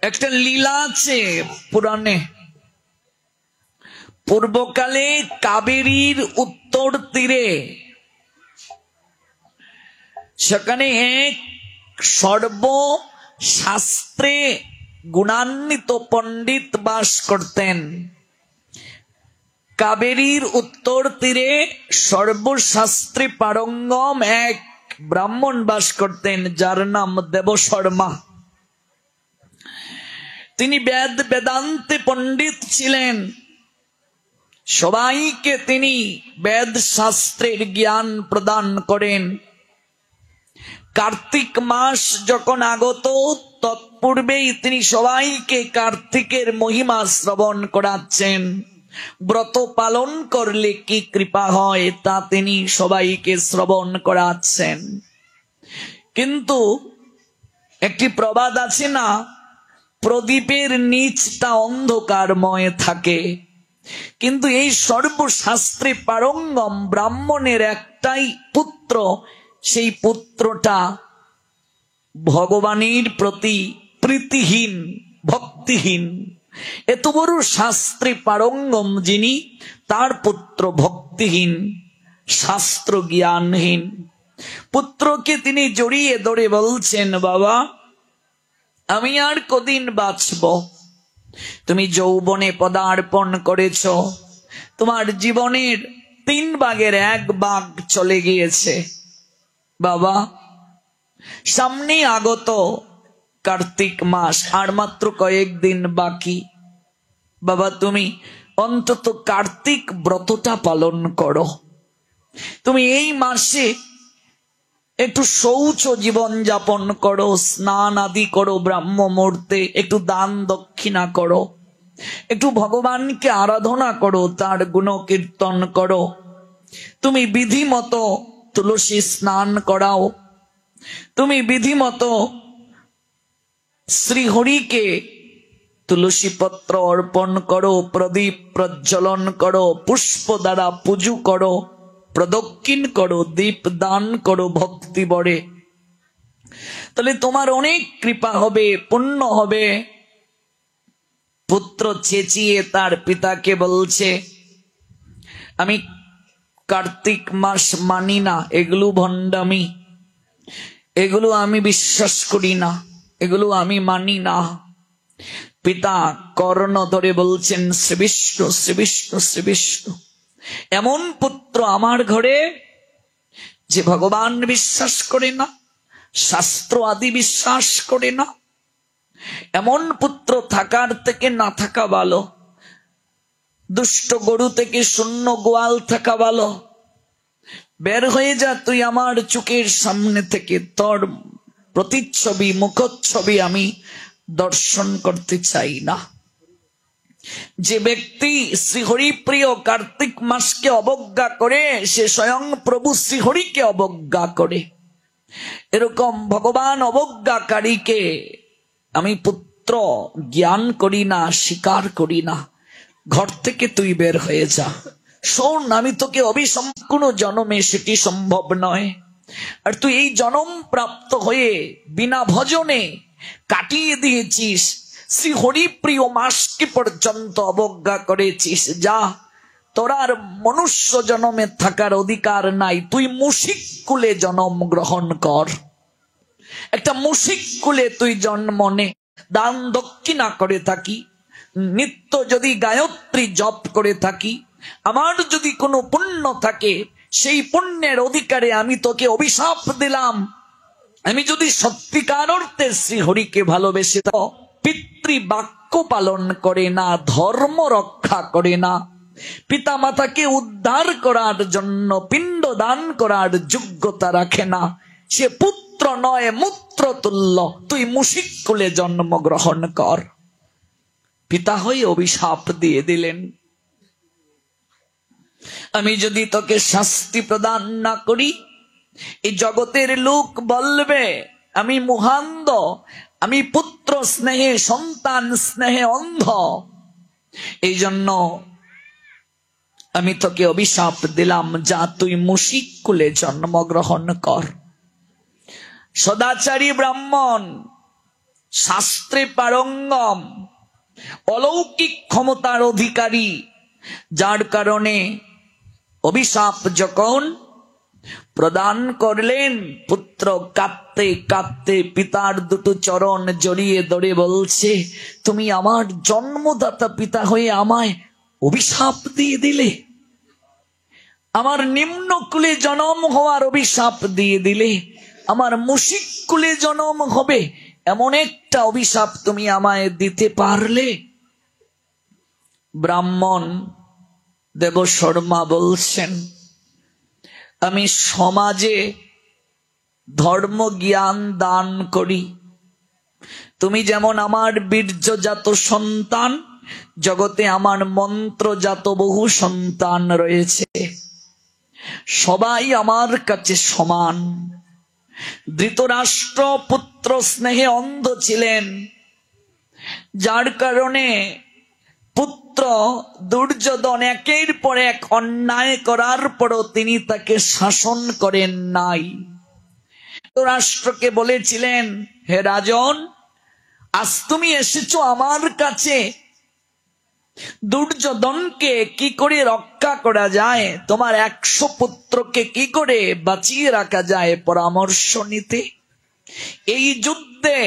একটা লীলা আছে পুরাণে। পূর্বকালে কাবেরীর উত্তর তীরে সেখানে এক সর্বশাস্ত্রে গুণান্বিত পণ্ডিত বাস করতেন। কাবেরীর উত্তর তীরে সর্বশাস্ত্রে পারঙ্গম এক ব্রাহ্মণ বাস করতেন, যার নাম দেবশর্মা। তিনি বেদান্তে পণ্ডিত ছিলেন। সবাইকে তিনি বেদ শাস্ত্রের জ্ঞান প্রদান করেন। কার্তিক মাস যখন আগত, তৎপূর্বেই তিনি সবাইকে কার্তিকের মহিমা শ্রবণ করাচ্ছেন। ব্রত পালন করলে কি কৃপা হয় তা তিনি সবাইকে শ্রবণ করাচ্ছেন। কিন্তু একটি প্রবাদ আছে না, প্রদীপের নিচটা অন্ধকারময় থাকে। কিন্তু এই সর্বশাস্ত্রে পারঙ্গম ব্রাহ্মণের একটাই পুত্র, সেই পুত্রটা ভগবানের প্রতি প্রীতিহীন, ভক্তিহীন। এত বড় শাস্ত্রে পারঙ্গম যিনি, তার পুত্র ভক্তিহীন, শাস্ত্র জ্ঞানহীন। পুত্রকে তিনি জড়িয়ে ধরে বলছেন, বাবা আমি আর কদিন বাঁচব? তুমি যৌবনে পদার্পণ করেছ, তোমার জীবনের 3 ভাগের 1 ভাগ চলে গিয়েছে। বাবা সামনে আগত কার্তিক মাস, আর মাত্র কয়েকদিন বাকি। বাবা তুমি অন্তত কার্তিক ব্রতটা পালন করো। তুমি এই মাসে একটু শৌচ জীবন যাপন করো, স্নান আদি করো, ব্রাহ্ম মুহূর্তে একটু দান দক্ষিণা করো, একটু ভগবানকে আরাধনা করো, তার গুণ কীর্তন করো। তুমি বিধি মতো তুলসী স্নান করাও, তুমি বিধি মতো শ্রীহরিকে তুলসী পত্র অর্পণ করো, প্রদীপ প্রজ্বলন করো, পুষ্প দ্বারা পুজো করো, প্রদক্ষিণ করো, দীপ দান করো ভক্তি বড়ে। তাহলে তোমার অনেক কৃপা হবে, পুণ্য হবে। পুত্র চেঁচিয়ে তার পিতাকে বলছে, আমি কার্তিক মাস মানি না, এগুলো ভণ্ডামি, এগুলো আমি বিশ্বাস করি না, এগুলো আমি মানি না। পিতা কর্ণ ধরে বলছেন, শ্রী বিষ্ণু শ্রী বিষ্ণু শ্রী বিষ্ণু। এমন পুত্র আমার ঘরে যে ভগবান বিশ্বাস করে না, শাস্ত্র আদি বিশ্বাস করে না, এমন পুত্র থাকার থেকে না থাকা ভালো। দুষ্ট গরু থেকে শূন্য গোয়াল থাকা ভালো। বের হয়ে যা তুই আমার চোখের সামনে থেকে, তোর প্রতিচ্ছবি মুখচ্ছবি আমি দর্শন করতে চাই না। যে ব্যক্তি শ্রীহরি প্রিয় কার্তিক মাসকে অবজ্ঞা করে, সে স্বয়ং প্রভু শ্রীহরিকে অবজ্ঞা করে। এরকম ভগবান অবজ্ঞাকারীকে আমি পুত্র জ্ঞান করি না, স্বীকার করি না। ঘর থেকে তুই বের হয়ে যা। শোন, আমি তোকে অবিসম্পূর্ণ জন্মে সেটি সম্ভব নয়। আর তুই এই জন্ম প্রাপ্ত হয়ে বিনা ভজনে কাটিয়ে দিয়েছিস, শ্রী হরিপ্রিয় মাসকে পর্যন্ত অবজ্ঞা করেছিস। যা, তোর আর মনুষ্য জন্মে থাকার অধিকার নাই। তুই মুশিক কুলে জন্ম গ্রহণ কর। একটা মুশিক কুলে তুই জন্ম নে। দান দক্ষিণা করে থাকি, নিত্য যদি গায়ত্রী জপ করে থাকি, আমার যদি কোনো পুণ্য থাকে, সেই পুণ্যের অধিকারে আমি তোকে অভিশাপ দিলাম। আমি যদি সত্যিকার অর্থে শ্রীহরিকে ভালোবেসে, পিতৃ বাক্য পালন করে না, ধর্ম রক্ষা করে না, পিতা মাতাকে উদ্ধার করার জন্য পিণ্ড দান করার যোগ্যতা রাখে না, সে পুত্র নয়, মূত্র তুল্য। তুই মুশিক কুলে জন্মগ্রহণ কর। পিতা হয়ে অভিশাপ দিয়ে দিলেন, আমি যদি তোকে শাস্তি প্রদান না করি, এই জগতের লোক বলবে আমি মুহান্ধ, আমি পুত্র স্নেহে, সন্তান স্নেহে অন্ধ। এই জন্য আমি তোকে অভিশাপ দিলাম, যা তুই মুশিক কুলে জন্মগ্রহণ কর। সদাচারী ব্রাহ্মণ শাস্ত্রে পারঙ্গম, অলৌকিক ক্ষমতার অধিকারী, যার কারণে অভিশাপ যখন প্রদান করলেন, পুত্র কাঁদতে কাঁদতে পিতার দুটো চরণ জড়িয়ে ধরে বলছে, তুমি আমার জন্মদাতা পিতা হয়ে আমায় অভিশাপ দিয়ে দিলে, আমার নিম্ন কুলে জন্ম হওয়ার অভিশাপ দিয়ে দিলে, আমার মুশিক কুলে জন্ম হবে এমন একটা অভিশাপ তুমি আমায় দিতে পারলে? ব্রাহ্মণ দেবশর্মা বলছেন, আমি সমাজে ধর্ম জ্ঞান দান করি, তুমি যেমন আমার বীর্যজাত সন্তান, জগতে আমার মন্ত্রজাত বহু সন্তান রয়েছে, সবাই আমার কাছে সমান। ধৃতরাষ্ট্র পুত্র স্নেহে অন্ধ ছিলেন, যার কারণে পুত্র দুর্যোধন একের পর এক অন্যায় করার পরও তিনি তাকে শাসন করেন নাই। ধৃতরাষ্ট্রকে বলেছিলেন, হে রাজন, আজ তুমি এসেছো আমার কাছে, দুর্যোধনকে কি করে রক্ষা করা যায়, তোমার 100 পুত্রকে কি করে বাঁচিয়ে রাখা যায় পরামর্শ নিতে। এই যুদ্ধে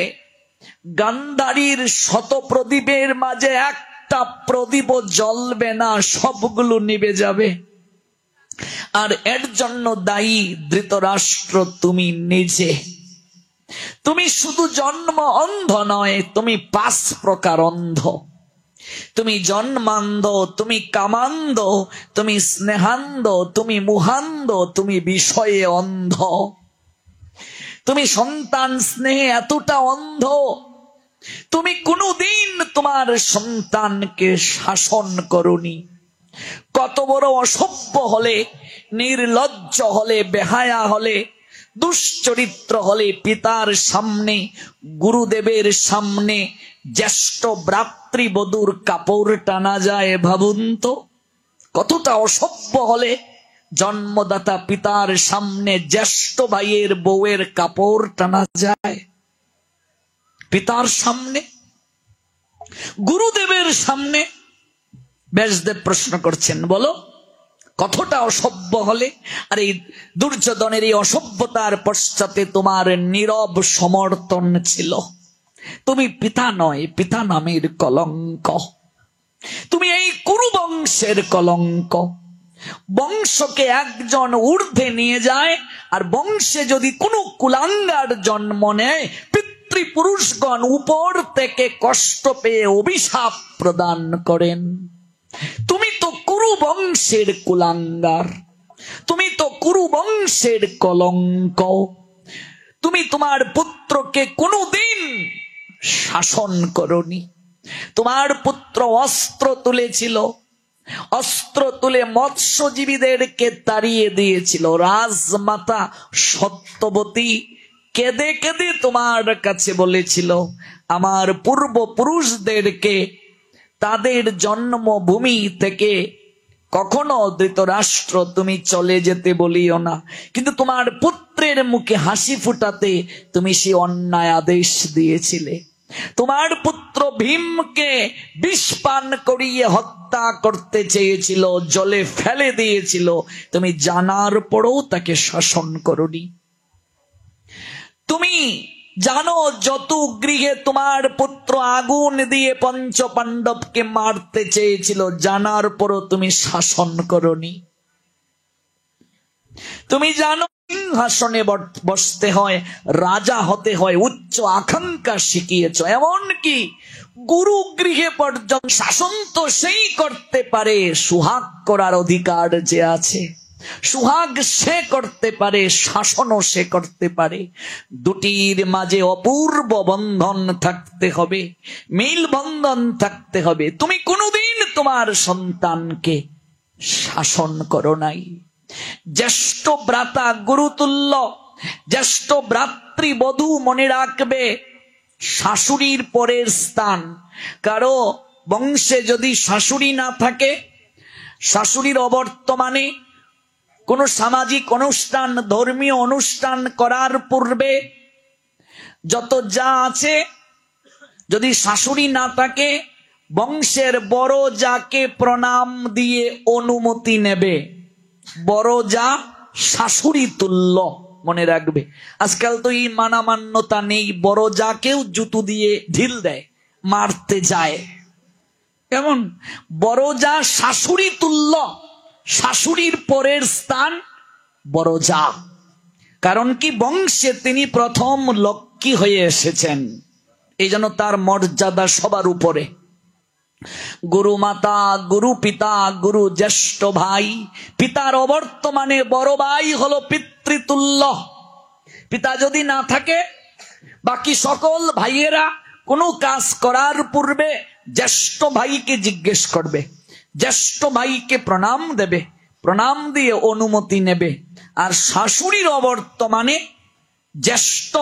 গান্ধারীর 100 প্রদীপের মাঝে একটা প্রদীপ জ্বলবে না, সবগুলো নিভে যাবে। আর এর জন্য দায়ী ধৃতরাষ্ট্র তুমি নিজে। তুমি শুধু জন্ম অন্ধ নয়, তুমি 5 প্রকার অন্ধ। তুমি জন্মান্ধ, তুমি কামান্ধ, তুমি স্নেহান্ধ, তুমি মুহান্ধ, তুমি বিষয়ে অন্ধ। তুমি সন্তান স্নেহে এতটা অন্ধ, তুমি কোনদিন তোমার সন্তানকে শাসন করনি। কত বড় অসভ্য হলে, নির্লজ্জ হলে, বেহায়া হলে, দুশ্চরিত্র হলে পিতার সামনে, গুরুদেবের সামনে জ্যেষ্ঠ ভ্রাতৃবধূর কাপড় টানা যায়? ভাবুন তো, কতটা অসভ্য হলে জন্মদাতা পিতার সামনে জ্যেষ্ঠ ভাইয়ের বউয়ের কাপড় টানা যায়। পিতার সামনে, গুরুদেবের সামনে। ব্যাসদেব প্রশ্ন করছেন, বলো কতটা অসভ্য হলে? আর এই দুর্যোধনের এই অসভ্যতার পশ্চাতে তোমার নীরব সমর্থন ছিল। তুমি পিতা নয়, পিতা নামের কলঙ্ক। তুমি এই কুরু বংশের কলঙ্ক। বংশকে একজন ঊর্ধ্বে নিয়ে যায়, আর বংশে যদি কোনো কুলাঙ্গার জন্ম নেয়, পিতৃপুরুষগণ উপর থেকে কষ্ট পেয়ে অভিশাপ প্রদান করেন। তুমি তো কুরু বংশের কুলাঙ্গার, তুমি তো কুরু বংশের কলঙ্ক। তুমি তোমার পুত্রকে কোনোদিন শাসন করনি। তোমার পুত্র অস্ত্র তুলেছিল, অস্ত্র তুলে মৎস্যজীবীদেরকে তাড়িয়ে দিয়েছিল। রাজমাতা সত্যবতী কেঁদে কেঁদে তোমার কাছে বলেছিল, আমার পূর্বপুরুষদেরকে তাদের জন্মভূমি থেকে কখনো ধৃতরাষ্ট্র তুমি চলে যেতে বলিও না। কিন্তু তোমার পুত্রের মুখে হাসি ফুটাতে তুমি সে অন্যায় আদেশ দিয়েছিলে। তোমার পুত্র ভীমকে বিষ পান করিয়ে হত্যা করতে চেয়েছিল, জলে ফেলে দিয়েছিল, তুমি জানার পরেও তাকে শাসন করনি। তুমি জানো যত গৃহে তোমার পুত্র আগুন দিয়ে পঞ্চ পাণ্ডবকে মারতে চেয়েছিল, জানার পরও তুমি শাসন করনি। তুমি জানো সিংহাসনে বসতে হয়, রাজা হতে হয়, উচ্চ আকাঙ্ক্ষা শিখিয়েছ। এমনকি গুরু গৃহে পর্যন্ত শাসন তো সেই করতে পারে, সুহাগ করার অধিকার যে আছে, সুহাগ সে করতে পারে, শাসনও সে করতে পারে। দুটির মাঝে অপূর্ব বন্ধন থাকতে হবে, মিল বন্ধন থাকতে হবে। তুমি কোনোদিন তোমার সন্তানকে শাসন করো নাই। জ্যেষ্ঠ ভ্রাতা গুরুতুল্য, জ্যেষ্ঠ ভ্রাতৃবধূ মনে রাখবে শাশুড়ির পরের স্থান। কারো বংশে যদি শাশুড়ি না থাকে, শাশুড়ির অবর্তমানে কোন সামাজিক অনুষ্ঠান, ধর্মীয় অনুষ্ঠান করার পূর্বে যত যা আছে যদি শাশুড়ি না থাকে, বংশের বড় যাকে প্রণাম দিয়ে অনুমতি নেবে। বড় যা শাশুড়ি তুল্য, মনে রাখবে। আজকাল তো এই মানামান্যতা নেই, বড় যাকেও জুতো দিয়ে ঢিল দেয়, মারতে যায়। কেমন? বড় যা শাশুড়ি তুল্য, শাশুড়ির পরের স্থান বড় যা। কারণ কি? বংশে তিনি প্রথম লক্ষ্মী হয়ে এসেছেন, এই জন্য তার মর্যাদা সবার উপরে। গুরু মাতা, গুরু পিতা, গুরু জ্যেষ্ঠ ভাই। পিতার অবর্তমানে বড় ভাই হলো পিতৃতুল্য। পিতা যদি না থাকে, বাকি সকল ভাইয়েরা কোনো কাজ করার পূর্বে জ্যেষ্ঠ ভাইকে জিজ্ঞেস করবে, জ্যেষ্ঠ ভাইকে প্রণাম দেবে, প্রণাম দিয়ে অনুমতি নেবে। আর শাশুড়ির অবর্তমানে জ্যেষ্ঠ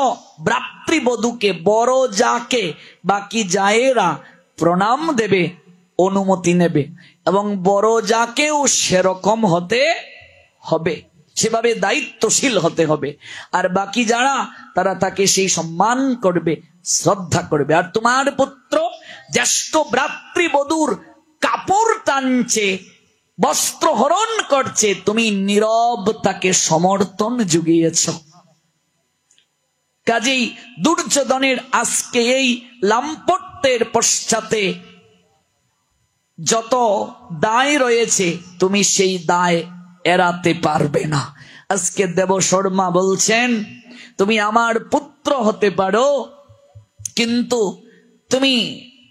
ভ্রাতৃবধূকে, বড় যাকে বাকি জায়েরা প্রণাম দেবে, অনুমতি নেবে। এবং বড় যাকেও সেরকম হতে হবে, সেভাবে দায়িত্বশীল হতে হবে। আর বাকি যারা, তারা তাকে সেই সম্মান করবে, শ্রদ্ধা করবে। আর তোমার পুত্র জ্যেষ্ঠ ভ্রাতৃবধূর কাপড় টানছে, বস্ত্র হরণ করছে, তুমি নীরব তাকে সমর্থন জুগিয়েছ। কাজেই দুর্যোধনের আজকে এই লাম্পট্যের পশ্চাতে যত দায় রয়েছে, তুমি সেই দায় এড়াতে পারবে না। আজকে দেব শর্মা বলছেন, তুমি আমার পুত্র হতে পারো, কিন্তু তুমি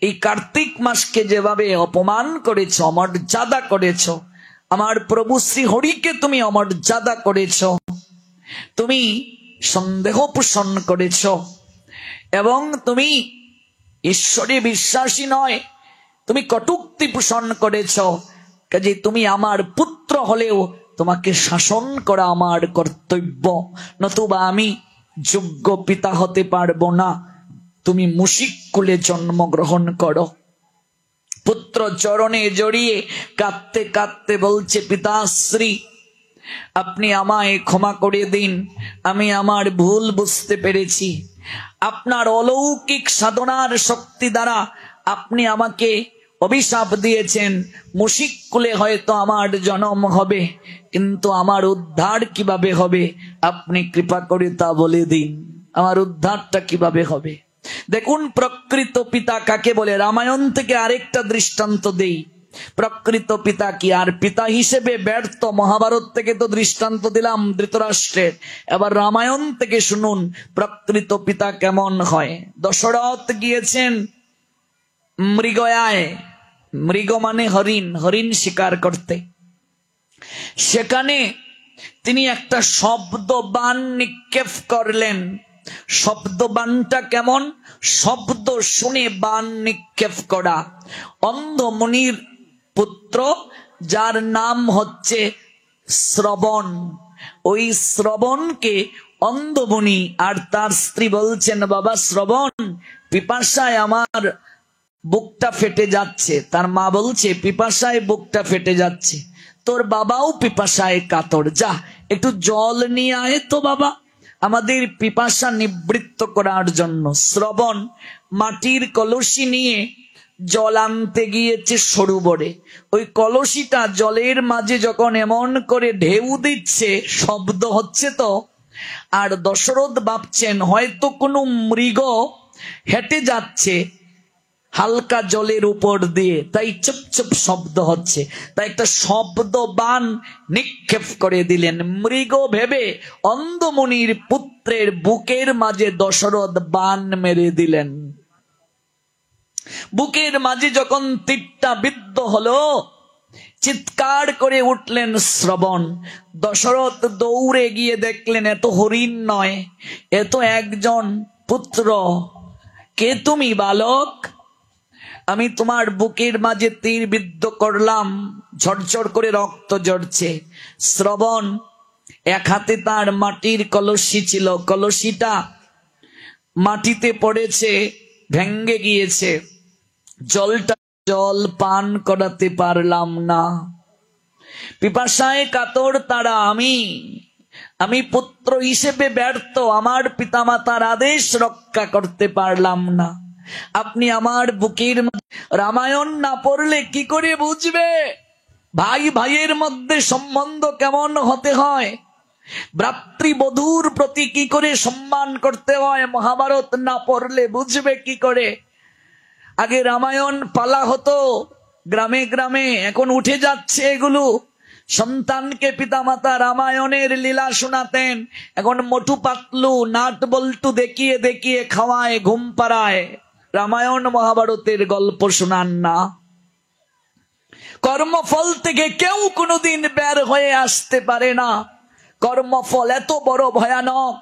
এই কার্তিক মাসকে যেভাবে অপমান করেছ, অমর্যাদা করেছ, আমার প্রভু শ্রী হরিকে তুমি অমর্যাদা করেছ, তুমি সন্দেহ পোষণ করেছ, এবং তুমি ঈশ্বরে বিশ্বাসী নয়, তুমি কটূক্তি পোষণ করেছ। কাজে তুমি আমার পুত্র হলেও তোমাকে শাসন করা আমার কর্তব্য, নতুবা আমি যোগ্য পিতা হতে পারবো না। তুমি মুশিক কুলে জন্মগ্রহণ করো। পুত্র চরণে জড়িয়ে কাঁদতে কাঁদতে বলছে, পিতাশ্রী, আপনি আমায় ক্ষমা করে দিন, আমি আমার ভুল বুঝতে পেরেছি। আপনার অলৌকিক সাধনার শক্তি দ্বারা আপনি আমাকে অভিশাপ দিয়েছেন, মুশিক কুলে হয়তো আমার জন্ম হবে, কিন্তু আমার উদ্ধার কিভাবে হবে আপনি কৃপা করে তা বলে দিন। আমার উদ্ধারটা কিভাবে হবে? দেখুন প্রকৃত পিতা কাকে বলে। রামায়ণ থেকে আরেকটা দৃষ্টান্ত দেই। প্রকৃত পিতা কি? আর পিতা হিসেবে ব্যর্থ মহাভারত থেকে তো দৃষ্টান্ত দিলাম ধৃতরাষ্ট্রের, এবার রামায়ণ থেকে শুনুন প্রকৃত পিতা কেমন হয়। দশরথ গিয়েছেন মৃগয়ায়, মৃগ মানে হরিণ, হরিণ শিকার করতে। সেখানে তিনি একটা শব্দবাণ নিক্ষেপ করলেন। শব্দবাণটা কেমন? শব্দ শুনে বাণ নিক্ষেপ করা। অন্ধ মুনির পুত্র, যার নাম হচ্ছে শ্রবণ, ওই শ্রবণকে অন্ধমুনি আর তার স্ত্রী বলছেন, বাবা শ্রবণ, পিপাসায় আমার বুকটা ফেটে যাচ্ছে। তার মা বলছে, পিপাসায় বুকটা ফেটে যাচ্ছে, তোর বাবাও পিপাসায় কাতর, যা একটু জল নিয়ে আয় তো বাবা, আমাদের পিপাসা নিবৃত্ত করার জন্য। শ্রবণ মাটির কলসি নিয়ে জল আনতে গিয়েছে সরোবরে। ওই কলসিটা জলের মাঝে যখন এমন করে ঢেউ দিচ্ছে, শব্দ হচ্ছে তো, আর দশরথ ভাবছেন হয়তো কোনো মৃগ হেঁটে যাচ্ছে হালকা জলের উপর দিয়ে, তাই চুপ চুপ শব্দ হচ্ছে, তাই একটা শব্দ বাণ নিক্ষেপ করে দিলেন। মৃগ ভেবে অন্ধমুনির পুত্রের বুকের মাঝে দশরথ বাণ মেরে দিলেন। বুকের মাঝে যখন তীরটা বিদ্ধ হলো, চিৎকার করে উঠলেন শ্রবণ। দশরথ দৌড়ে গিয়ে দেখলেন এত হরিণ নয়, এত একজন পুত্র। কে তুমি বালক? আমি তোমার বুকের মাঝে তীর বিদ্ধ করলাম, ঝরঝর করে রক্ত ঝরছে। শ্রবণ এক হাতে তার মাটির কলসি ছিল, কলসিটা মাটিতে পড়েছে, ভেঙ্গে গিয়েছে। জল পান করাতে পারলাম না, পিপাসায় কাতর তারা। আমি পুত্র হিসেবে ব্যর্থ, আমার পিতামাতার আদেশ রক্ষা করতে পারলাম না। আপনি আমার বুকের রামায়ণ না পড়লে কি করে বুঝবে ভাই ভাইয়ের মধ্যে সম্বন্ধ কেমন হতে হয়, ভ্রাতৃবধূর প্রতি কি করে সম্মান করতে হয়? মহাভারত না পড়লে বুঝবে কি করে? আগে রামায়ণ পালা হতো গ্রামে গ্রামে, এখন উঠে যাচ্ছে এগুলো। সন্তানকে পিতামাতা রামায়ণের লীলা শোনাতেন, এখন মোটু পাতলু নাট বল্টু দেখিয়ে দেখিয়ে খাওয়ায়, ঘুম পাড়ায়, রামায়ণ মহাভারতের গল্প শোনান না। কর্মফল থেকে কেউ কোনোদিন বের হয়ে আসতে পারে না। কর্মফল এত বড় ভয়ানক,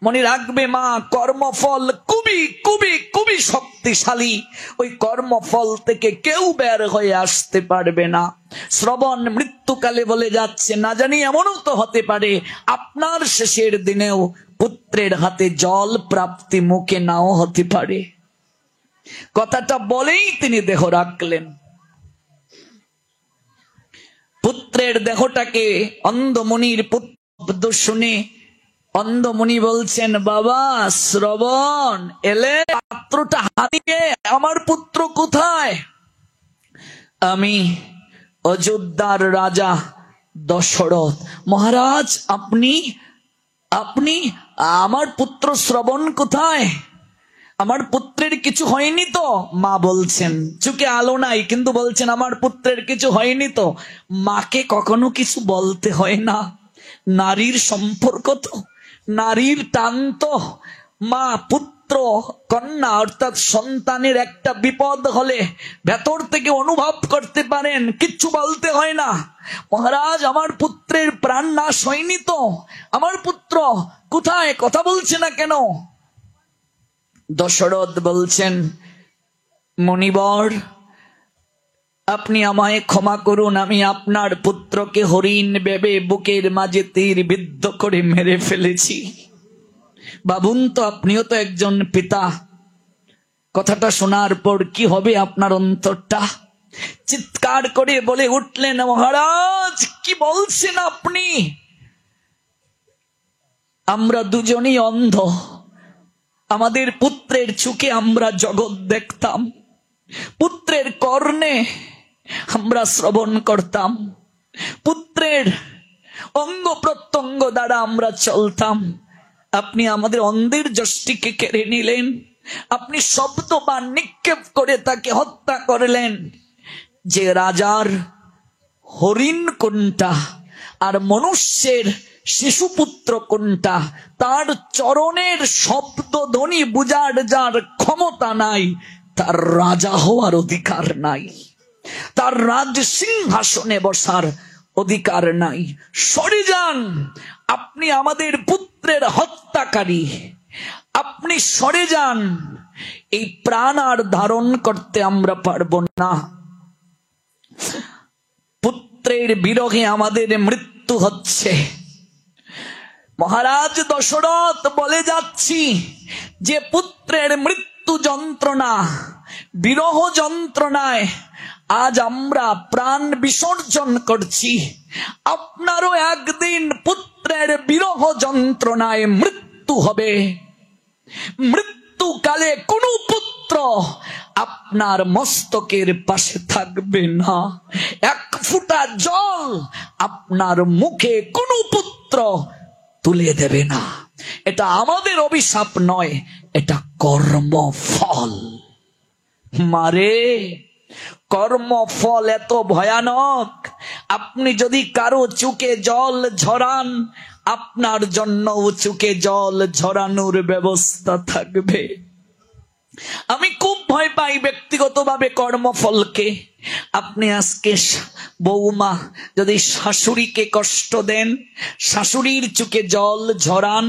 মনে রাখবে মা, কর্মফল খুবই খুবই খুবই শক্তিশালী। ওই কর্মফল থেকে কেউ বের হয়ে আসতে পারবে না। শ্রবণ মৃত্যুকালে বলে যাচ্ছে, না জানি এমনও তো হতে পারে আপনার শেষের দিনেও পুত্রের হাতে জল প্রাপ্তি মুখে নাও হতে পারে। কথাটা বলেই তিনি দেহ রাখলেন। পুত্রের দেহটাকে অন্ধমুনির পুত্র শুনে অন্ধমুনি বলছেন, বাবা শ্রবণ এলে পাত্রটা হাতিয়ে, আমার পুত্র কোথায়? আমি অযোধ্যার রাজা দশরথ। মহারাজ আপনি আপনি আমার পুত্র শ্রবণ কোথায়? আমার পুত্রের কিছু হয়নি তো? মা বলছেন, চোখে আলো নাই কিন্তু বলছেন আমার পুত্রের কিছু হয়নি তো। মাকে কখনো কিছু বলতে হয় না, নারীর সম্পর্ক তো, নারীর টান তো। মা পুত্র কন্যা অর্থাৎ সন্তানের একটা বিপদ হলে ভেতর থেকে অনুভব করতে পারেন, কিচ্ছু বলতে হয় না। মহারাজ আমার পুত্রের প্রাণ নাশ হয়নি তো? আমার পুত্র কোথায়? কথা বলছে না কেন? দশরথ বলছেন, মণিবর আপনি আমায় ক্ষমা করুন, আমি আপনার পুত্রকে হরিণ ভেবে বুকের মাঝে তীর বিদ্ধ করে মেরে ফেলেছি। বাবুন তো, আপনিও তো একজন পিতা। কথাটা শোনার পর কি হবে আপনার অন্তরটা? চিৎকার করে বলে উঠলেন, মহারাজ কি বলছেন আপনি? আমরা দুজনই অন্ধ, আমাদের পুত্রের চোখে আমরা জগৎ দেখতাম, পুত্রের কর্ণে আমরা শ্রবণ করতাম, পুত্রের অঙ্গ প্রত্যঙ্গ দ্বারা আমরা চলতাম। আপনি আমাদের অন্ধের যষ্টিকে কেড়ে নিলেন, আপনি শব্দ বা নিক্ষেপ করে তাকে হত্যা করলেন। যে রাজার হরিণ কোনটা আর মনুষ্যের শিশুপুত্র কোনটা, তার চরণের শব্দ ধ্বনি বুঝার যার ক্ষমতা নাই, তার রাজা হওয়ার অধিকার নাই, তার রাজ সিংহাসনে বসার অধিকার নাই। সরে যান, আপনি আমাদের পুত্রের হত্যাকারী, আপনি সরে যান। এই প্রাণ আর ধারণ করতে আমরা পারবো না। পুত্রের বিরহে আমাদের মৃত্যু হচ্ছে। মহারাজ দশরথ বলে যাচ্ছি যে পুত্রের মৃত্যু যন্ত্রণা, বিরহ যন্ত্রণায় আজ আমরা প্রাণ বিসর্জন করছি। আপনারও একদিন পুত্রের বিরহ যন্ত্রণায় মৃত্যু হবে। মৃত্যুকালে কোনো পুত্র আপনার মস্তকের পাশে থাকবে না, এক ফোঁটা জল আপনার মুখে কোনো পুত্র তুলে দেবে না। এটা আমাদের অভিশাপ নয়, এটা কর্মফল। মারে, কর্মফল এত ভয়ানক। আপনি যদি কারো চোখে জল ঝরান, আপনার জন্য চোখে জল ঝরানোর ব্যবস্থা থাকবে। আমি খুব ভয় পাই ব্যক্তিগতভাবে কর্মফলকে। আপনি আজকে বৌমা যদি শাশুড়িকে কষ্ট দেন, শাশুড়ির চোখে জল ঝরান,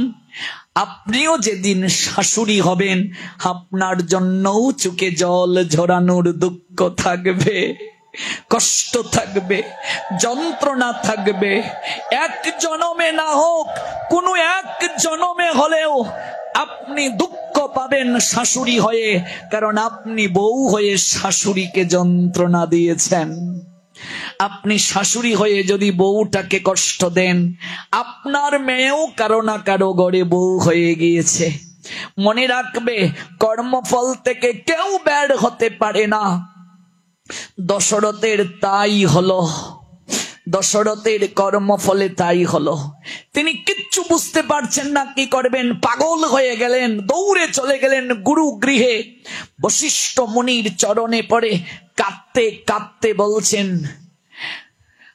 আপনিও যেদিন শাশুড়ি হবেন আপনার জন্যও চোখে জল ঝরানোর দুঃখ থাকবে, কষ্ট থাকবে, যন্ত্রণা থাকবে। এক জনমে না হোক, কোনো এক জনমে হলেও আপনি দুঃখ পাবেন শাশুড়ি হয়ে, কারণ আপনি বউ হয়ে শাশুড়িকে যন্ত্রণা দিয়েছেন। আপনি শাশুড়ি হয়ে যদি বউটাকে কষ্ট দেন, আপনার মেয়েও কারো না কারো ঘরে বউ হয়ে গিয়েছে। মনে রাখবে, কর্মফল থেকে কেউ বের হতে পারে না। দশরথের তাই হলো, দশরথের কর্মফলে তাই হলো। তিনি কিচ্ছু বুঝতে পারছেন না কি করবেন, পাগল হয়ে গেলেন, দৌড়ে চলে গেলেন গুরু গৃহে। বশিষ্ঠ মুনির চরণে পড়ে কাঁদতে কাঁদতে বলছেন,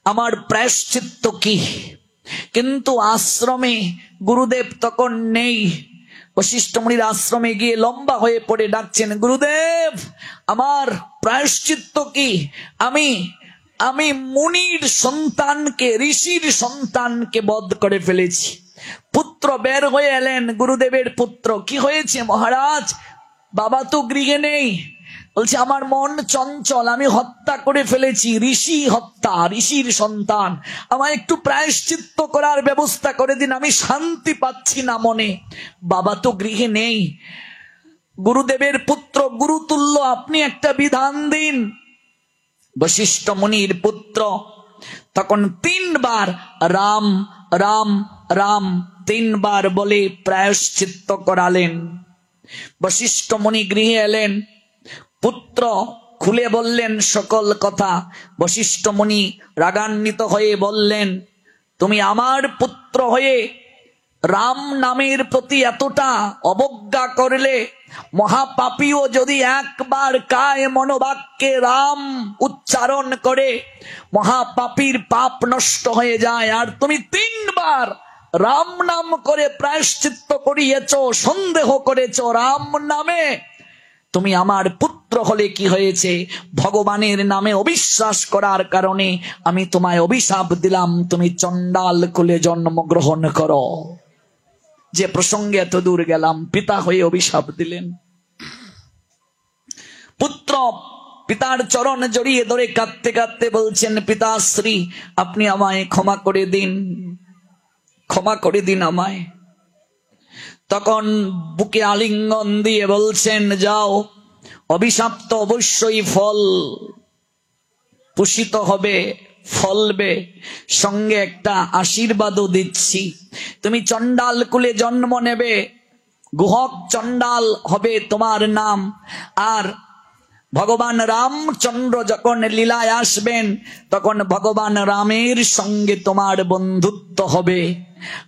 আমার প্রায়শ্চিত্ত কি? কিন্তু আশ্রমে গুরুদেব তখন নেই। বশিষ্ঠ মুনির আশ্রমে গিয়ে লম্বা হয়ে পড়ে ডাকছেন, গুরুদেব আমার প্রায়শ্চিত্ত কি? আমি মুনির সন্তানকে, ঋষির সন্তানকে বধ করে ফেলেছি। পুত্র বের হয়ে এলেন, গুরুদেবের পুত্র। কি হয়েছে মহারাজ? বাবা তো গৃহে নেই। বলছে, আমার মন চঞ্চল, আমি হত্যা করে ফেলেছি, ঋষি হত্যা, ঋষির সন্তান। আমায় একটু প্রায়শ্চিত্ত করার ব্যবস্থা করে দিন, আমি শান্তি পাচ্ছি না মনে। বাবা তো গৃহে নেই। গুরুদেবের পুত্র, গুরুতুল্য, আপনি একটা বিধান দিন। বশিষ্ঠ মুনির পুত্র তখন 3 বার রাম রাম রাম 3 বার বলে প্রায়শ্চিত্ত করালেন। বশিষ্ঠ মুনি গৃহে এলেন, পুত্র খুলে বললেন সকল কথা। বশিষ্ঠ মুনি রাগান্বিত হয়ে বললেন, তুমি আমার পুত্র হয়ে রাম নামের প্রতি এতটা অবজ্ঞা করলে, মহাপাপীও যদি একবার কায় মনোবাক্যে রাম উচ্চারণ করে, মহাপাপীর পাপ নষ্ট হয়ে যায়। আর তুমি 3 বার রাম নাম করে প্রায়শ্চিত্ত করিয়েছ, সন্দেহ করেছ রাম নামে। তুমি আমার পুত্র হলে কি হয়েছে? ভগবানের নামে অবিশ্বাস করার কারণে আমি তোমায় অভিশাপ দিলাম, তুমি চণ্ডাল কুলে জন্মগ্রহণ করো। যে প্রসঙ্গে এত দূর গেলাম, পিতা হয়ে অভিশাপ দিলেন। পুত্র পিতার চরণ জড়িয়ে ধরে কাঁদতে কাঁদতে বলছেন, পিতাশ্রী আপনি আমায় ক্ষমা করে দিন, ক্ষমা করে দিন আমায়। তখন বুকে আলিঙ্গন দিয়ে বলছেন, যাও, অভিশাপ তো অবশ্যই ফল পুষিত হবে, ফলবে, সঙ্গে একটা আশীর্বাদও দিচ্ছি। তুমি চণ্ডাল কুলে জন্ম নেবে, গুহক চণ্ডাল হবে তোমার নাম। আর ভগবান রামচন্দ্র যখন লীলায় আসবেন, তখন ভগবান রামের সঙ্গে তোমার বন্ধুত্ব হবে।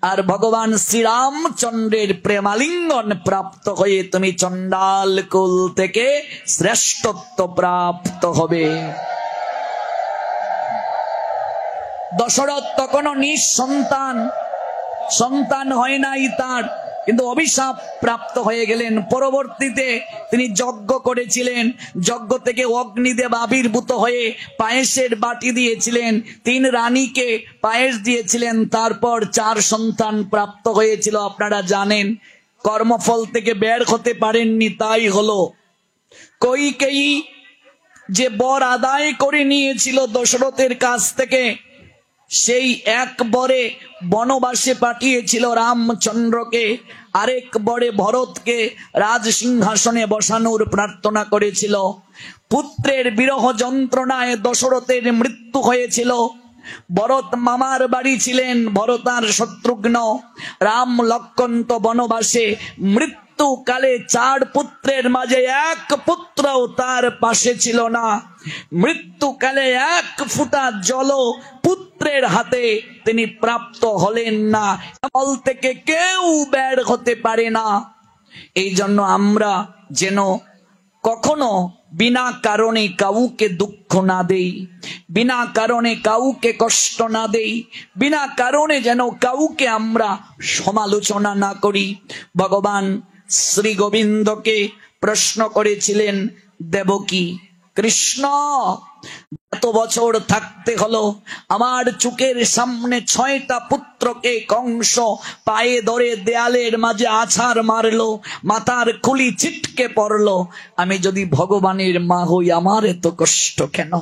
আর ভগবান শ্রীরামচন্দ্রের প্রেমালিঙ্গন প্রাপ্ত হয়ে তুমি চণ্ডাল কুল থেকে শ্রেষ্ঠত্ব প্রাপ্ত হবে। দশরথ তখনও নিঃসন্তান, সন্তান হয় নাই তার, কিন্তু অভিশাপ প্রাপ্ত হয়ে গেলেন। পরবর্তীতে তিনি যজ্ঞ করেছিলেন, যজ্ঞ থেকে অগ্নিদেব আবির্ভূত হয়ে পায়েসের বাটি দিয়েছিলেন, 3 রানীকে পায়েস দিয়েছিলেন। তারপর 4 সন্তান প্রাপ্ত হয়েছিল, আপনারা জানেন। কর্মফল থেকে বের হতে পারেননি, তাই হলো। কইকেয়ী যে বর আদায় করে নিয়েছিল দশরথের কাছ থেকে, সেই এক বরে বনবাসে পাঠিয়েছিল রামচন্দ্রকে, আরেক বরে ভরতকে রাজ সিংহাসনে বসানোর প্রার্থনা করেছিল। পুত্রের বিরহ যন্ত্রণায় দশরথের মৃত্যু হয়েছিল। ভরত মামার বাড়ি ছিলেন, ভরত আর শত্রুঘ্ন। রাম লক্ষ্মণ তো বনবাসে। মৃত্যুকালে 4 পুত্রের মাঝে এক পুত্রও তার পাশে ছিল না। মৃত্যুকালে 1 ফোঁটা জল পুত্রের হাতে তিনি প্রাপ্ত হলেন না। আমল থেকে কেউ বের হতে পারে না। এই জন্য আমরা যেন কখনো বিনা কারণে কাউকে দুঃখ না দেই, বিনা কারণে কাউকে কষ্ট না দেই, বিনা কারণে যেন কাউকে আমরা সমালোচনা না করি। ভগবান শ্রী গোবিন্দকে প্রশ্ন করেছিলেন দেবকী, কৃষ্ণ এত বছর থাকতে হলো, আমার চোখের সামনে 6টা পুত্রকে কংস পায়ে ধরে দেয়ালের মাঝে আছাড় মারলো, মাথার খুলি ছিটকে পড়লো। আমি যদি ভগবানের মা হই, আমার এত কষ্ট কেন?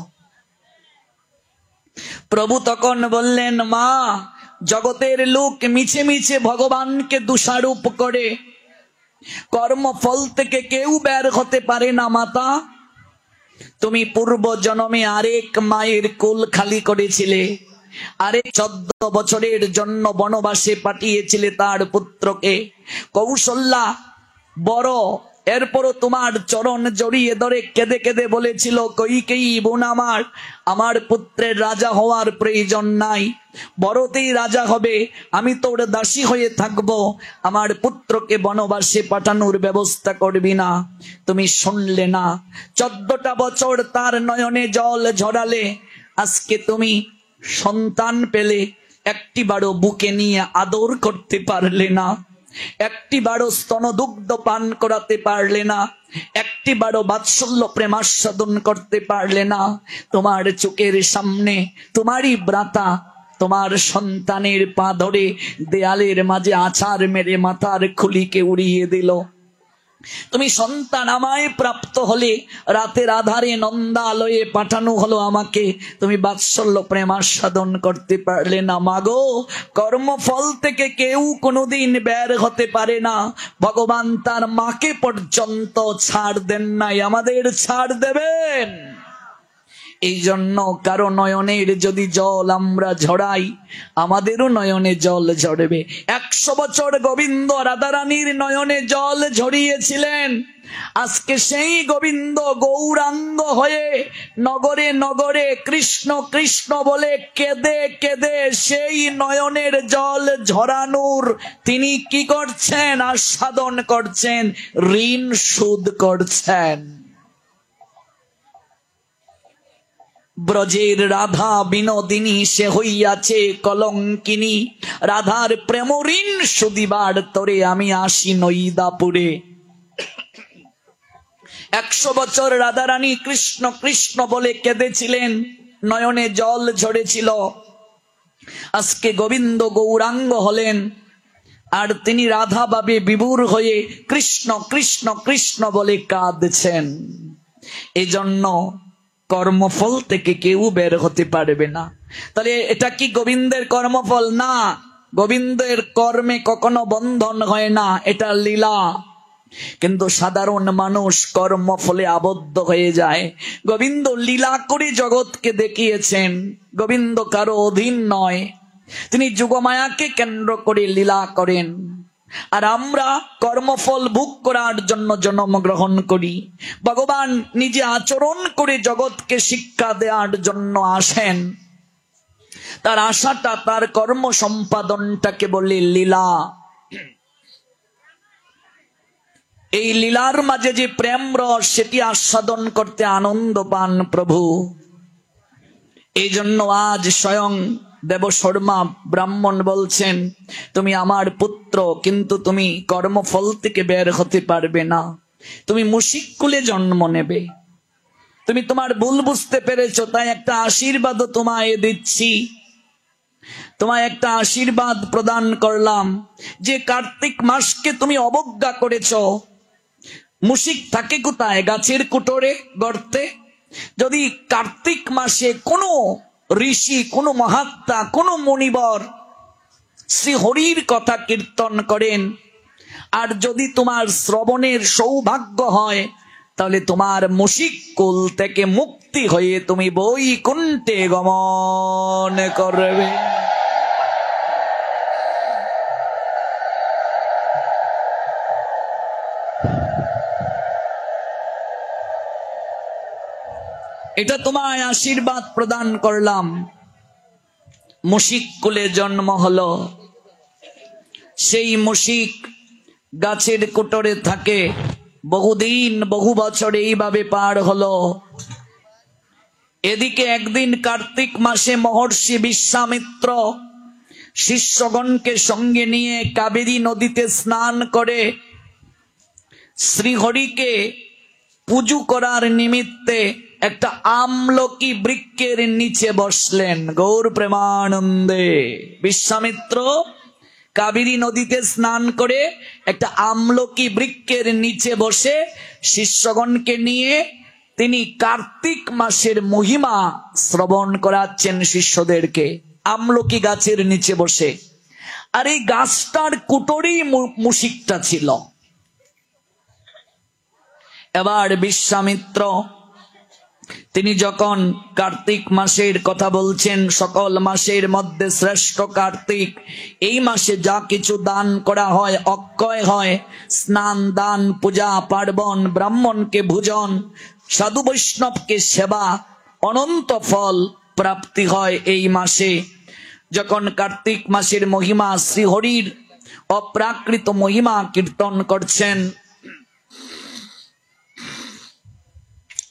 প্রভু তখন বললেন, মা, জগতের লোক মিছে মিছে ভগবানকে দোষারোপ করে, কর্মফল থেকে কেউ বের হতে পারে না। মাতা, তুমি পূর্ব জন্মে আরেক মায়ের কোল খালি করেছিলে, আরেক 14 বছরের জন্য বনবাসে পাঠিয়েছিলে তার পুত্রকে। কৌশল্যা বড়, এরপরও তোমার চরণ জড়িয়ে ধরে কেঁদে কেঁদে বলেছিল, কইকেয়ী বোন আমার, আমার পুত্রের রাজা হওয়ার প্রয়োজন নাই, বড়তেই রাজা হবে, আমি তোর দাসী হয়ে থাকবো, আমার পুত্রকে বনবাসে পাঠানোর ব্যবস্থা করবি না। তুমি শুনলে না, 14টা বছর তার নয়নে জল ঝরালে, আজকে তুমি সন্তান পেলে, একটিবারও বুকে নিয়ে আদর করতে পারলে না, একটিবারও স্তনদুগ্ধ পান করাতে পারলে না, একটিবারও বাৎসল্য প্রেমাস্বাদন করতে পারলে না। তোমার চোখের সামনে তোমারই ব্রাতা তোমার সন্তানের পা ধরে দেয়ালের মাঝে আছাড় মেরে মাথার খুলিকে উড়িয়ে দিল। তুমি সন্তান আমায় প্রাপ্ত হলে, রাতের আধারে নন্দালয়ে পাঠানো হলো আমাকে, তুমি বাৎসল্য প্রেমাস্বাদন করতে পারলে না। মাগো, কর্মফল থেকে কেউ কোনোদিন বের হতে পারে না। ভগবান তার মাকে পর্যন্ত ছাড় দেন নাই, আমাদের ছাড় দেবেন? এই জন্য কারো নয়নের যদি জল আমরা ঝরাই, আমাদেরও নয়নে জল ঝরবে। 100 বছর গোবিন্দ রাধারানীর নয়নে জল ঝরিয়েছিলেন। আজকে সেই গোবিন্দ গৌরাঙ্গ হয়ে নগরে নগরে কৃষ্ণ কৃষ্ণ বলে কেঁদে কেঁদে সেই নয়নের জল ঝরানোর তিনি কি করছেন? আস্বাদন করছেন, ঋণ শোধ করছেন। ব্রজের রাধা বিনোদিনী সে হইয়াছে কলঙ্কিনী, রাধার প্রেম ঋণ সুদিবার তরে আমি আসি নইদাপুরে। 100 বছর রাধারানী কৃষ্ণ কৃষ্ণ বলে কেঁদেছিলেন, নয়নে জল ঝরেছিল। আজকে গোবিন্দ গৌরাঙ্গ হলেন, আর তিনি রাধা ভাবে বিভোর হয়ে কৃষ্ণ কৃষ্ণ কৃষ্ণ বলে কাঁদছেন। এজন্য কর্মফল থেকে কেউ বের হতে পারবে না। তাহলে এটা কি গোবিন্দের কর্মফল? না, গোবিন্দের কর্মে কখনো বন্ধন হয় না, এটা লীলা। কিন্তু সাধারণ মানুষ কর্মফলে আবদ্ধ হয়ে যায়। গোবিন্দ লীলা করে জগৎকে দেখিয়েছেন, গোবিন্দ কারো অধীন নয়, তিনি যুগমায়াকে কেন্দ্র করে লীলা করেন। আর আমরা কর্মফল ভোগ করার জন্য জন্মগ্রহণ করি। ভগবান নিজে আচরণ করে জগৎকে শিক্ষা দেওয়ার জন্য আসেন। তার আশাটা, তার কর্ম সম্পাদনটাকে বলে লীলা। এই লীলার মাঝে যে প্রেম রস, সেটি আস্বাদন করতে আনন্দ পান প্রভু। এই জন্য আজ স্বয়ং দেবশর্মা ব্রাহ্মণ বলছেন, তুমি আমার পুত্র, কিন্তু তুমি কর্মফল থেকে বের হতে পারবে না। তুমি মুশিক কুলে জন্ম নেবে। তুমি তোমার ভুল বুঝতে পেরেছো, তাই একটা আশীর্বাদও তোমায় দিচ্ছি। তোমায় একটা আশীর্বাদ প্রদান করলাম, যে কার্তিক মাসকে তুমি অবজ্ঞা করেছো। মুশিক থাকে কোথায়? গাছের কুটোরে, গর্তে। যদি কার্তিক মাসে কোনো ঋষি, কোন মহাত্মা, কোন মণিবর শ্রী হরির কথা কীর্তন করেন, আর যদি তোমার শ্রবণের সৌভাগ্য হয়, তাহলে তোমার মুশিক কুল থেকে মুক্তি হয়ে তুমি বৈকুণ্ঠে গমন করবে। এটা তোমায় আশীর্বাদ প্রদান করলাম। মুশিক কুলে জন্ম হলো। সেই মুশিক গাছের কুটরে থাকে, বহুদিন বহু বছর এইভাবে পার হলো। এদিকে একদিন কার্তিক মাসে মহর্ষি বিশ্বামিত্র শিষ্যগণকে সঙ্গে নিয়ে কাবেরী নদীতে স্নান করে শ্রীহরিকে পুজো করার নিমিত্তে একটা আমলকি বৃক্ষের নিচে বসলেন। গৌর প্রেমানন্দে। বিশ্বামিত্র কাবেরী নদীতে স্নান করে একটা আমলকি বৃক্ষের নিচে বসে শিষ্যগণকে নিয়ে তিনি কার্তিক মাসের মহিমা শ্রবণ করাচ্ছেন শিষ্যদেরকে, আমলকি গাছের নিচে বসে। আর এই গাছটার কুটোরেই মুশিকটা ছিল। এবার বিশ্বামিত্র তিনি যখন কার্তিক মাসের কথা বলছেন, সকল মাসের মধ্যে শ্রেষ্ঠ কার্তিক, এই মাসে যা কিছু দান করা হয় অক্ষয় হয়। স্নান, দান, পূজা পার্বণ, ব্রাহ্মণকে ভোজন, সাধু বৈষ্ণবকে সেবা, অনন্ত ফল প্রাপ্তি হয় এই মাসে। যখন কার্তিক মাসের মহিমা, শ্রীহরির অপ্রাকৃত মহিমা কীর্তন করছেন,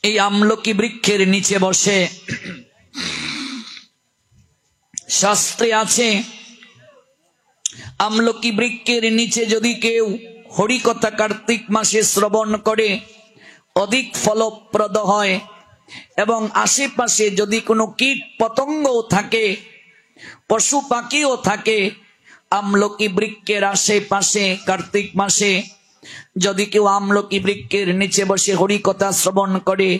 এই আমলকি বৃক্ষের নিচে বসে, শাস্ত্রে আছে আমলকি বৃক্ষের নিচে যদি কেউ হরিকথা কার্তিক মাসে শ্রবণ করে অধিক ফলপ্রদ হয়। এবং আশেপাশে যদি কোনো কীট পতঙ্গও থাকে, পশু পাখিও থাকে, আমলকি বৃক্ষের আশেপাশে কার্তিক মাসে যদি কেউ আমলকি বৃক্ষের নিচে বসে হরিকথা শ্রবণ করে,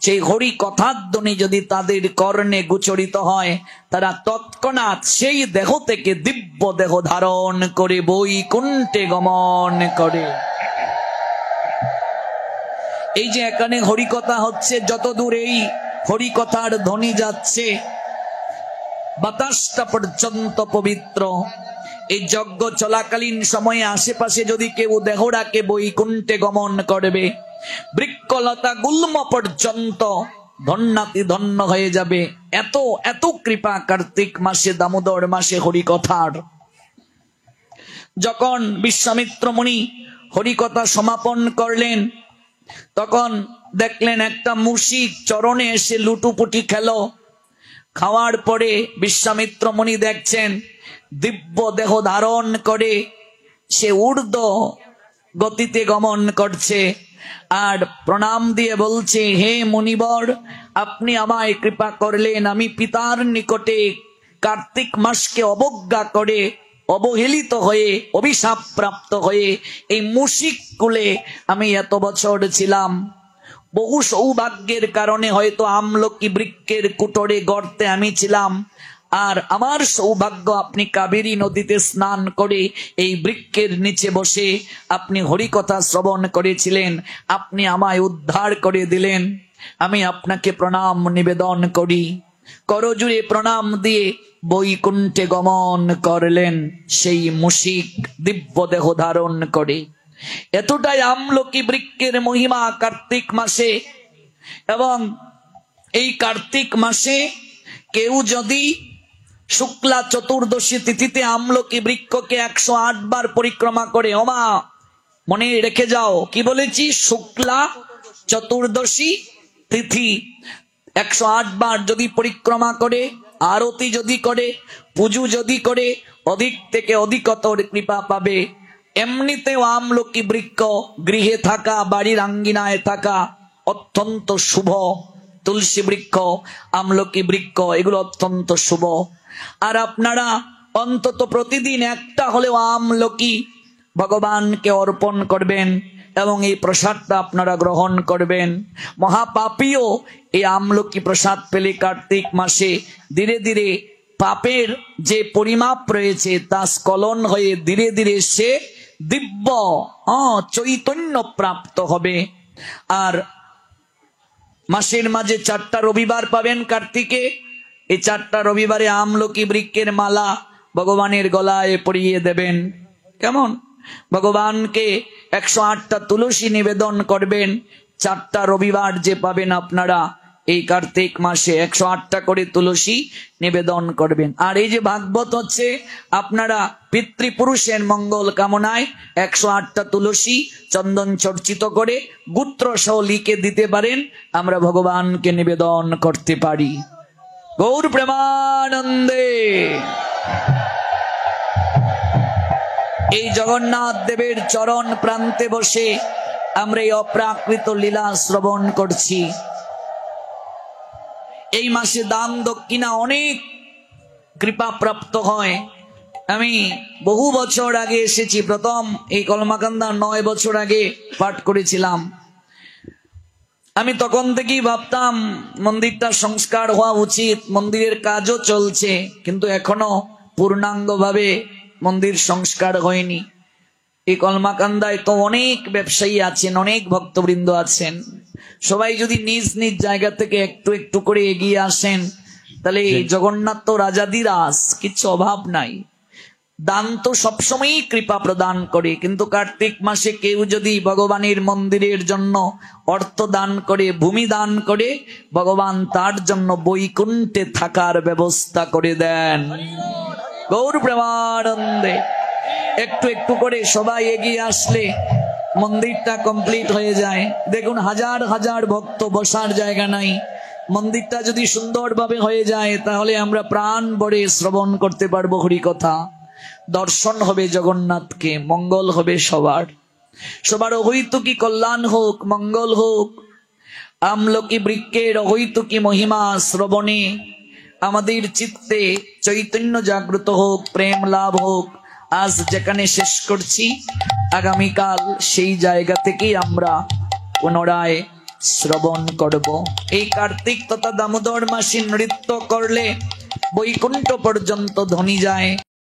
সেই হরিকথার ধ্বনি যদি তাদের কর্ণে গোচরিত হয়, তারা তৎক্ষণাৎ সেই দেহ থেকে দিব্য দেহ ধারণ করে বৈকুণ্ঠে গমন করে। এই যে এখানে হরিকথা হচ্ছে, যত দূর এই হরিকথার ধ্বনি যাচ্ছে, বাতাসটা পর্যন্ত পবিত্র। এই যজ্ঞ চলাকালীন সময়ে আশেপাশে যদি কেউ দেহটাকে বৈকুণ্ঠে গমন করবে, বৃক্ষলতা গুল্ম পর্যন্ত ধন্যাতি ধন্য হয়ে যাবে। এত এত কৃপা কার্তিক মাসে, দামোদর মাসে হরিকথার। যখন বিশ্বামিত্র মুনি হরিকথা সমাপন করলেন, তখন দেখলেন একটা মুশিক চরণে এসে লুটুপুটি খেলো। খাওয়ার পরে বিশ্বামিত্র মুনি দেখছেন দিব্য দেহ ধারণ করে সে ঊর্ধ্ব গতিতে গমন করছে, আর প্রণাম দিয়ে বলছে, হে মুনিবর, আপনি আমায় কৃপা করলেন। আমি পিতার নিকটে কার্তিক মাসকে অবজ্ঞা করে, অবহেলিত হয়ে, অভিশাপ প্রাপ্ত হয়ে এই মুশিক কুলে আমি এত বছর ছিলাম। বহু সৌভাগ্যের কারণে হয়তো আমলকি বৃক্ষের কুটরে গর্তে আমি ছিলাম, আর আমার সৌভাগ্য আপনি কাবেরী নদীতে স্নান করে এই বৃক্ষের নিচে বসে আপনি হরিকথা শ্রবণ করেছিলেন, আপনি আমায় উদ্ধার করে দিলেন। আমি আপনাকে প্রণাম নিবেদন করি। করজুড়ে প্রণাম দিয়ে বৈকুণ্ঠে গমন করলেন সেই মুশিক দিব্য দেহ ধারণ করে। এতটাই আমলকি বৃক্ষের মহিমা কার্তিক মাসে। এবং এই কার্তিক মাসে কেউ যদি শুক্লা চতুর্দশী তিথিতে আমলকি বৃক্ষকে 108 বার পরিক্রমা করে, ওমা মনে রেখে যাও কি বলেছি, শুক্লা চতুর্দশী তিথি 108 বার যদি পরিক্রমা করে, আরতি যদি করে, পুজো যদি করে, অধিক থেকে অধিকতর কৃপা পাবে। এমনিতেও আমলকি বৃক্ষ গৃহে থাকা, বাড়ির আঙ্গিনায় থাকা অত্যন্ত শুভ। তুলসী বৃক্ষ, আমলকি বৃক্ষ এগুলো অত্যন্ত শুভ। আর আপনারা অন্তত প্রতিদিন একটা হলেও আমলকি ভগবানকে অর্পণ করবেন এবং এই প্রসাদটা আপনারা গ্রহণ করবেন। মহাপাপীও এই আমলকি প্রসাদ পেলে কার্তিক মাসে ধীরে ধীরে পাপের যে পরিমাপ রয়েছে তা স্খলন হয়ে ধীরে ধীরে সে দিব্য চৈতন্য প্রাপ্ত হবে। আর মাসের মাঝে 4টা রবিবার পাবেন কার্তিকে। এই 4টা রবিবারে আমলকি বৃক্ষের মালা ভগবানের গলায় পরিয়ে দেবেন। কেমন? ভগবানকে 108টা তুলসী নিবেদন করবেন। 4টা রবিবার যে পাবেন আপনারা এই কার্তিক মাসে 108টা করে তুলসী নিবেদন করবেন। আর এই যে ভাগবত হচ্ছে, আপনারা পিতৃপুরুষের মঙ্গল কামনায় 108টা তুলসী চন্দন চর্চিত করে গোত্র সহ লিখে দিতে পারেন, আমরা ভগবানকে নিবেদন করতে পারি। গৌর প্রেমানন্দে। এই জগন্নাথ দেবের চরণ প্রান্তে বসে আমরা এই অপ্রাকৃত লীলা শ্রবণ করছি। এই মাসে দান দক্ষিণা অনেক কৃপা প্রাপ্ত হয়। আমি বহু বছর আগে এসেছি, প্রথম এই কলমাকান্দা 9 বছর আগে পাঠ করেছিলাম। আমি তখন থেকেই ভাবতাম মন্দিরটা সংস্কার হওয়া উচিত, মন্দিরের কাজও চলছে, কিন্তু এখনো পূর্ণাঙ্গভাবে মন্দির সংস্কার হয়নি। এই কলমাকান্দায় তো অনেক ব্যবসায়ী আছেন, অনেক ভক্তবৃন্দ আছেন, সবাই যদি নিজ নিজ জায়গা থেকে একটু একটু করে এগিয়ে আসেন, তাহলে এই জগন্নাথ তো রাজাদিরাজ, কিছু অভাব নাই। দান তো সবসময়ই কৃপা প্রদান করে, কিন্তু কার্তিক মাসে কেউ যদি ভগবানের মন্দিরের জন্য অর্থ দান করে, ভূমি দান করে, ভগবান তার জন্য বৈকুণ্ঠে থাকার ব্যবস্থা করে দেন। গৌর প্রেমানন্দে। একটু একটু করে সবাই এগিয়ে আসলে মন্দিরটা কমপ্লিট হয়ে যায়। দেখুন, হাজার হাজার ভক্ত, বসার জায়গা নাই। মন্দিরটা যদি সুন্দরভাবে হয়ে যায়, তাহলে আমরা প্রাণ ভরে শ্রবণ করতে পারবো হরি কথা, দর্শন হবে জগন্নাথকে, মঙ্গল হবে সবার। সবার অহৈতুকী কল্যাণ হোক, মঙ্গল হোক। আমলকি বৃক্ষের অহৈতুকী মহিমা শ্রবণে আমাদের চিত্তে চৈতন্য জাগ্রত হোক, প্রেম লাভ হোক। আজ যেখানে শেষ করছি, আগামীকাল সেই জায়গা থেকেই আমরা পুনরায় শ্রবণ করব। এই কার্তিক তথা দামোদর মাসে নৃত্য করলে বৈকুণ্ঠ পর্যন্ত ধ্বনি যায়।